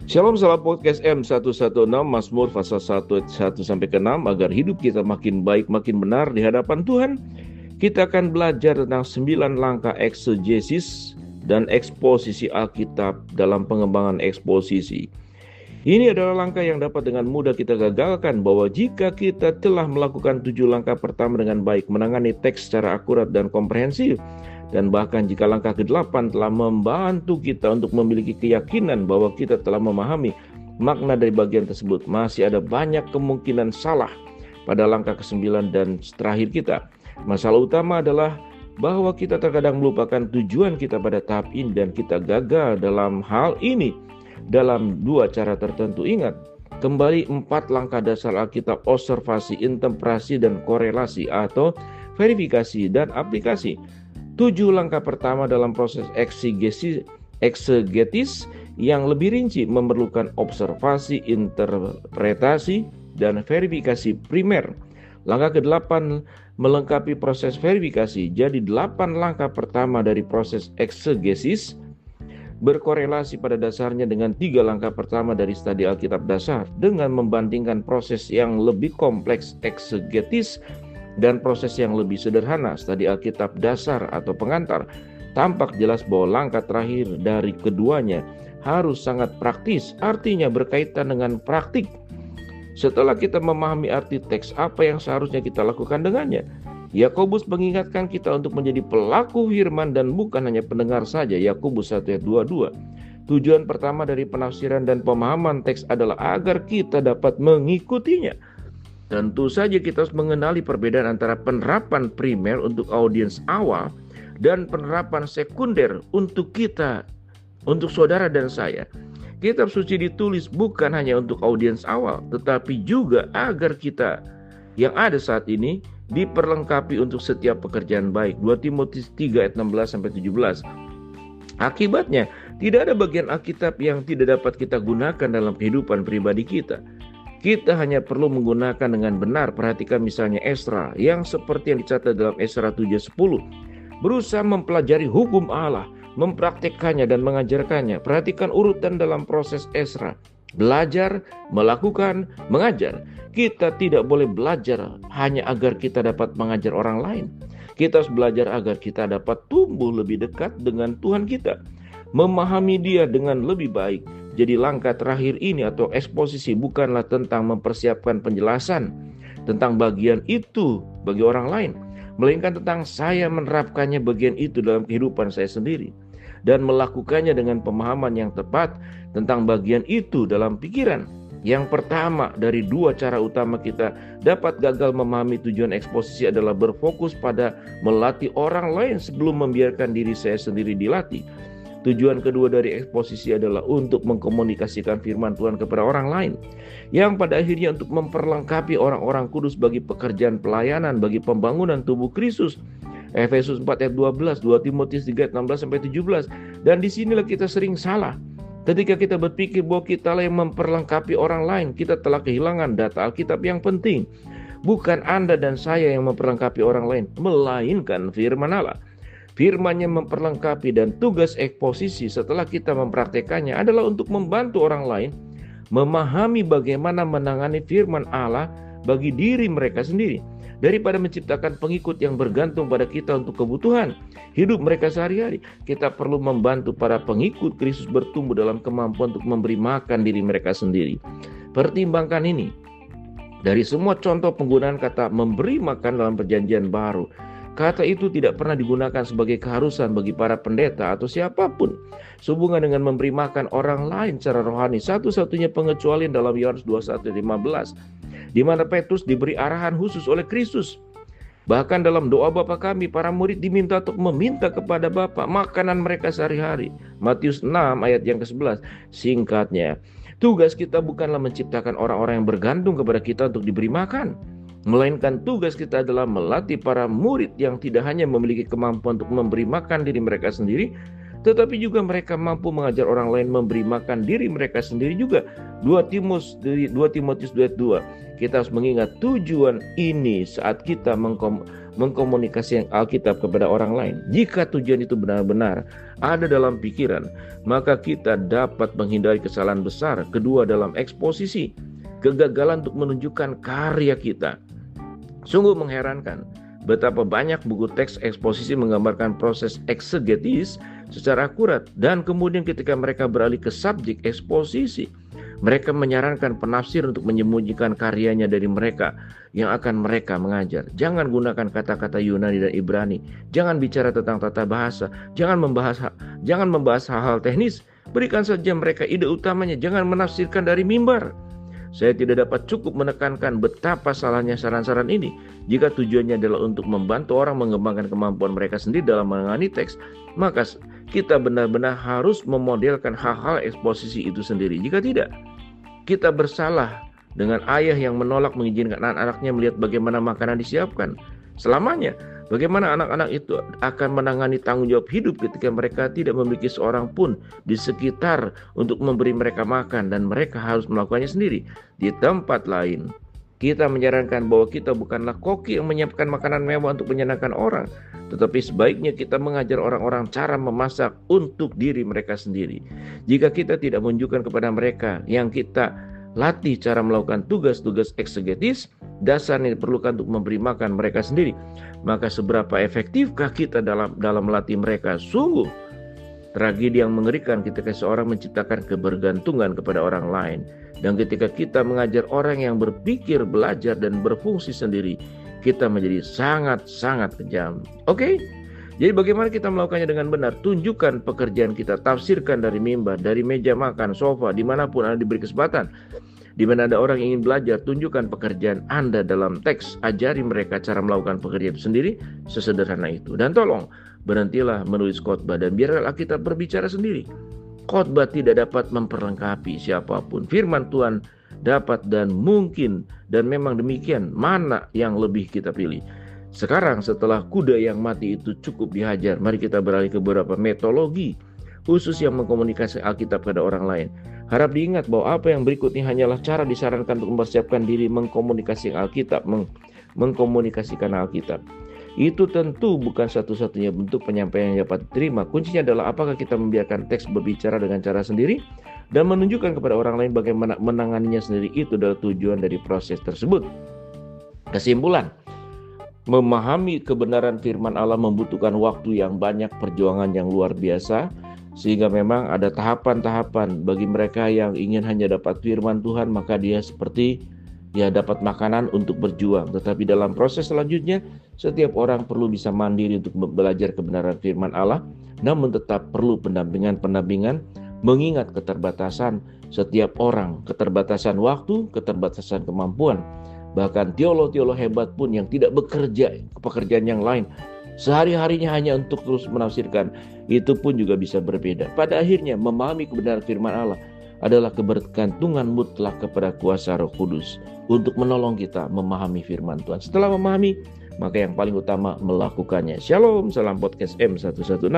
Shalom, salam podcast M116 Mazmur pasal 1 sampai ke 6 agar hidup kita makin baik, makin benar di hadapan Tuhan. Kita akan belajar tentang 9 langkah eksegesis dan eksposisi Alkitab dalam pengembangan eksposisi. Ini adalah langkah yang dapat dengan mudah kita gagalkan, bahwa jika kita telah melakukan 7 langkah pertama dengan baik, menangani teks secara akurat dan komprehensif, dan bahkan jika langkah ke-8 telah membantu kita untuk memiliki keyakinan bahwa kita telah memahami makna dari bagian tersebut, masih ada banyak kemungkinan salah pada langkah ke-9 dan terakhir kita. Masalah utama adalah bahwa kita terkadang melupakan tujuan kita pada tahap ini, dan kita gagal dalam hal ini dalam 2 cara tertentu. Ingat kembali 4 langkah dasar Alkitab: observasi, interpretasi, dan korelasi atau verifikasi dan aplikasi. 7 langkah pertama dalam proses eksegetis yang lebih rinci memerlukan observasi, interpretasi, dan verifikasi primer. Langkah ke-8 melengkapi proses verifikasi. Jadi 8 langkah pertama dari proses eksegesis berkorelasi pada dasarnya dengan 3 langkah pertama dari studi Alkitab dasar. Dengan membandingkan proses yang lebih kompleks eksegetis dan proses yang lebih sederhana studi Alkitab dasar atau pengantar, tampak jelas bahwa langkah terakhir dari keduanya harus sangat praktis, artinya berkaitan dengan praktik. Setelah kita memahami arti teks, apa yang seharusnya kita lakukan dengannya? Yakobus mengingatkan kita untuk menjadi pelaku firman dan bukan hanya pendengar saja. Yakobus 1:22. Tujuan pertama dari penafsiran dan pemahaman teks adalah agar kita dapat mengikutinya. Tentu saja kita harus mengenali perbedaan antara penerapan primer untuk audiens awal dan penerapan sekunder untuk kita, untuk saudara dan saya. Kitab suci ditulis bukan hanya untuk audiens awal, tetapi juga agar kita yang ada saat ini diperlengkapi untuk setiap pekerjaan baik. 2 Timotius 3:16-17. Akibatnya, tidak ada bagian Alkitab yang tidak dapat kita gunakan dalam kehidupan pribadi kita. Kita hanya perlu menggunakan dengan benar. Perhatikan misalnya Esra, yang seperti yang dicatat dalam Esra 7:10. Berusaha mempelajari hukum Allah, mempraktikkannya dan mengajarkannya. Perhatikan urutan dalam proses Esra: belajar, melakukan, mengajar. Kita tidak boleh belajar hanya agar kita dapat mengajar orang lain. Kita harus belajar agar kita dapat tumbuh lebih dekat dengan Tuhan kita, memahami Dia dengan lebih baik. Jadi langkah terakhir ini atau eksposisi bukanlah tentang mempersiapkan penjelasan tentang bagian itu bagi orang lain, melainkan tentang saya menerapkannya bagian itu dalam kehidupan saya sendiri dan melakukannya dengan pemahaman yang tepat tentang bagian itu dalam pikiran. Yang pertama dari 2 cara utama kita dapat gagal memahami tujuan eksposisi adalah berfokus pada melatih orang lain sebelum membiarkan diri saya sendiri dilatih. Tujuan kedua dari eksposisi adalah untuk mengkomunikasikan firman Tuhan kepada orang lain, yang pada akhirnya untuk memperlengkapi orang-orang kudus bagi pekerjaan pelayanan, bagi pembangunan tubuh Kristus. Efesus 4:12, 2 Timotius 3:16-17. Dan disinilah kita sering salah. Ketika kita berpikir bahwa kita lah yang memperlengkapi orang lain, kita telah kehilangan data Alkitab yang penting. Bukan Anda dan saya yang memperlengkapi orang lain, melainkan firman Allah. Firman-Nya memperlengkapi, dan tugas eksposisi setelah kita mempraktekannya adalah untuk membantu orang lain memahami bagaimana menangani firman Allah bagi diri mereka sendiri. Daripada menciptakan pengikut yang bergantung pada kita untuk kebutuhan hidup mereka sehari-hari, kita perlu membantu para pengikut Kristus bertumbuh dalam kemampuan untuk memberi makan diri mereka sendiri. Pertimbangkan ini. Dari semua contoh penggunaan kata memberi makan dalam Perjanjian Baru, kata itu tidak pernah digunakan sebagai keharusan bagi para pendeta atau siapapun sehubungan dengan memberi makan orang lain secara rohani. Satu-satunya pengecualian dalam Yohanes 21:15, di mana Petrus diberi arahan khusus oleh Kristus. Bahkan dalam doa Bapa kami, para murid diminta untuk meminta kepada Bapa makanan mereka sehari-hari. Matius 6 ayat yang ke-11. Singkatnya, tugas kita bukanlah menciptakan orang-orang yang bergantung kepada kita untuk diberi makan, melainkan tugas kita adalah melatih para murid yang tidak hanya memiliki kemampuan untuk memberi makan diri mereka sendiri, tetapi juga mereka mampu mengajar orang lain memberi makan diri mereka sendiri juga. 2 Timotius 2:2. Kita harus mengingat tujuan ini saat kita mengkomunikasikan Alkitab kepada orang lain. Jika tujuan itu benar-benar ada dalam pikiran, maka kita dapat menghindari kesalahan besar. Kedua, dalam eksposisi, kegagalan untuk menunjukkan karya kita. Sungguh mengherankan betapa banyak buku teks eksposisi menggambarkan proses eksegetis secara akurat, dan kemudian ketika mereka beralih ke subjek eksposisi, mereka menyarankan penafsir untuk menyembunyikan karyanya dari mereka yang akan mereka mengajar. Jangan gunakan kata-kata Yunani dan Ibrani. Jangan bicara tentang tata bahasa. Jangan membahas hal-hal teknis. Berikan saja mereka ide utamanya. Jangan menafsirkan dari mimbar. Saya tidak dapat cukup menekankan betapa salahnya saran-saran ini. Jika tujuannya adalah untuk membantu orang mengembangkan kemampuan mereka sendiri dalam menangani teks, maka kita benar-benar harus memodelkan hal-hal eksposisi itu sendiri. Jika tidak, kita bersalah dengan ayah yang menolak mengizinkan anak-anaknya melihat bagaimana makanan disiapkan. Selamanya, bagaimana anak-anak itu akan menangani tanggung jawab hidup ketika mereka tidak memiliki seorang pun di sekitar untuk memberi mereka makan, dan mereka harus melakukannya sendiri. Di tempat lain, kita menyarankan bahwa kita bukanlah koki yang menyiapkan makanan mewah untuk menyenangkan orang, tetapi sebaiknya kita mengajar orang-orang cara memasak untuk diri mereka sendiri. Jika kita tidak menunjukkan kepada mereka yang kita latih cara melakukan tugas-tugas eksegetis, dasar yang diperlukan untuk memberi makan mereka sendiri, maka seberapa efektifkah kita dalam melatih mereka? Sungguh tragedi yang mengerikan ketika seorang menciptakan kebergantungan kepada orang lain. Dan ketika kita mengajar orang yang berpikir, belajar, dan berfungsi sendiri, kita menjadi sangat-sangat kejam. Oke? Jadi bagaimana kita melakukannya dengan benar? Tunjukkan pekerjaan kita, tafsirkan dari mimbar, dari meja makan, sofa, dimanapun Anda diberi kesempatan. Di mana ada orang yang ingin belajar, tunjukkan pekerjaan Anda dalam teks. Ajari mereka cara melakukan pekerjaan itu sendiri, sesederhana itu. Dan tolong, berhentilah menulis khotbah dan biarlah kita berbicara sendiri. Khotbah tidak dapat memperlengkapi siapapun. Firman Tuhan dapat dan mungkin, dan memang demikian, mana yang lebih kita pilih. Sekarang setelah kuda yang mati itu cukup dihajar, mari kita beralih ke beberapa metodologi khusus yang mengkomunikasikan Alkitab pada orang lain. Harap diingat bahwa apa yang berikut ini hanyalah cara disarankan untuk mempersiapkan diri mengkomunikasikan Alkitab, mengkomunikasikan Alkitab. Itu tentu bukan satu-satunya bentuk penyampaian yang dapat diterima. Kuncinya adalah apakah kita membiarkan teks berbicara dengan cara sendiri dan menunjukkan kepada orang lain bagaimana menanganinya sendiri. Itu adalah tujuan dari proses tersebut. Kesimpulan, memahami kebenaran firman Allah membutuhkan waktu yang banyak, perjuangan yang luar biasa, sehingga memang ada tahapan-tahapan bagi mereka yang ingin hanya dapat firman Tuhan, maka dia seperti dapat makanan untuk berjuang. Tetapi dalam proses selanjutnya, setiap orang perlu bisa mandiri untuk belajar kebenaran firman Allah, namun tetap perlu pendampingan, mengingat keterbatasan setiap orang, keterbatasan waktu, keterbatasan kemampuan. Bahkan teolog-teolog hebat pun yang tidak bekerja pekerjaan yang lain, sehari-harinya hanya untuk terus menafsirkan, itu pun juga bisa berbeda. Pada akhirnya, memahami kebenaran firman Allah adalah kebergantungan mutlak kepada kuasa Roh Kudus untuk menolong kita memahami firman Tuhan. Setelah memahami, maka yang paling utama melakukannya. Shalom, salam podcast M116.